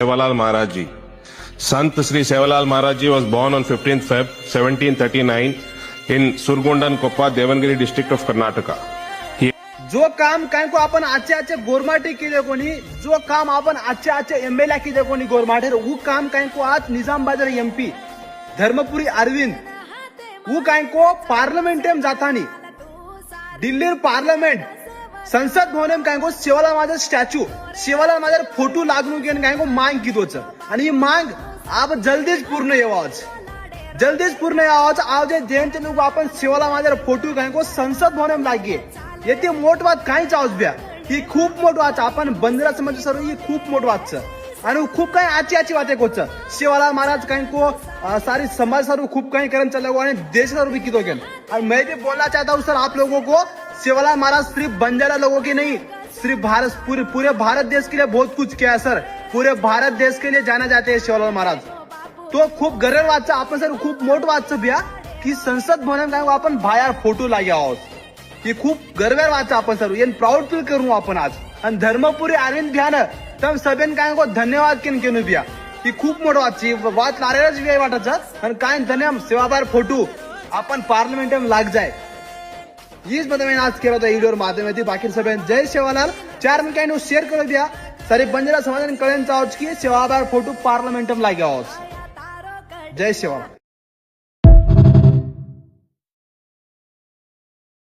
Sevalal Maharaj ji. Sant Sri Sevalal Maharaj ji was born on 15th Feb 1739 in Surgundan Koppa, Devangiri district of Karnataka. जो काम काय को आपण आजचे गोरमाटे केले कोणी, जो काम आपण आजचे एमएलए केले कोणी गोरमाटे, वो काम काय को आज निजाम बाजार एमपी धर्मपुरी अरविंद वो काय को पार्लिमेंट में जातानी दिल्ली पार्लिमेंट संसद भवन में काय को सेवालाल माझा स्टॅच्यू सेवालाल माझा फोटो लागणू घेऊन काय को मांग किदोच आणि ही मांग आप जल्दीच पूर्ण यावाच जल्दीच पूर्ण यावाच आज जयंती लोक आपण सेवालाल माझा फोटो काय को संसद भवन में लागे येते मोठ वाद काहीच आवाज ब्या ही खूप मोठ वाच आपण बंजारा समाज सर्व ही खूप मोठ वाच आणि खूप काही आची वाते कोच सेवालाल महाराज काही को सारी समाज सर्व खूप काही करन चला आणि देश सर्व भी कितो गेन और मैं भी बोलना चाहता हूँ सर आप लोगों को सेवालाल महाराज सिर्फ बंजारा लोगों की नहीं सिर्फ भारत पूरे भारत देश के लिए बहुत कुछ किया है सर पूरे भारत देश के लिए जाना जाते हैं सेवालाल महाराज तो खूप गरज वाच आपण सर खूप मोठ वाच ब्या की संसद भवन काय आपण बाहेर फोटो लागे आहोत ही खूप गर्वेर वाचा आपण सर्व येन प्राऊड फील करू आपण आज आणि धर्मपुरी अरविंद भ्यान तम सभेन काय को धन्यवाद केन बिया ही खूप मोठ वाची वाच लारेलाच वेळ वाटायचं आणि काय धन्यवाद सेवाबार फोटो आपण पार्लिमेंट में लाग जाए हीच मध्ये मी आज केला होता व्हिडिओ माध्यमातून बाकी सभेन जय सेवालाल चार मी काय शेअर करू द्या सारे बंजारा समाजाने कळेन चावच की सेवाबार फोटो पार्लिमेंट में लागे आहोत जय सेवालाल.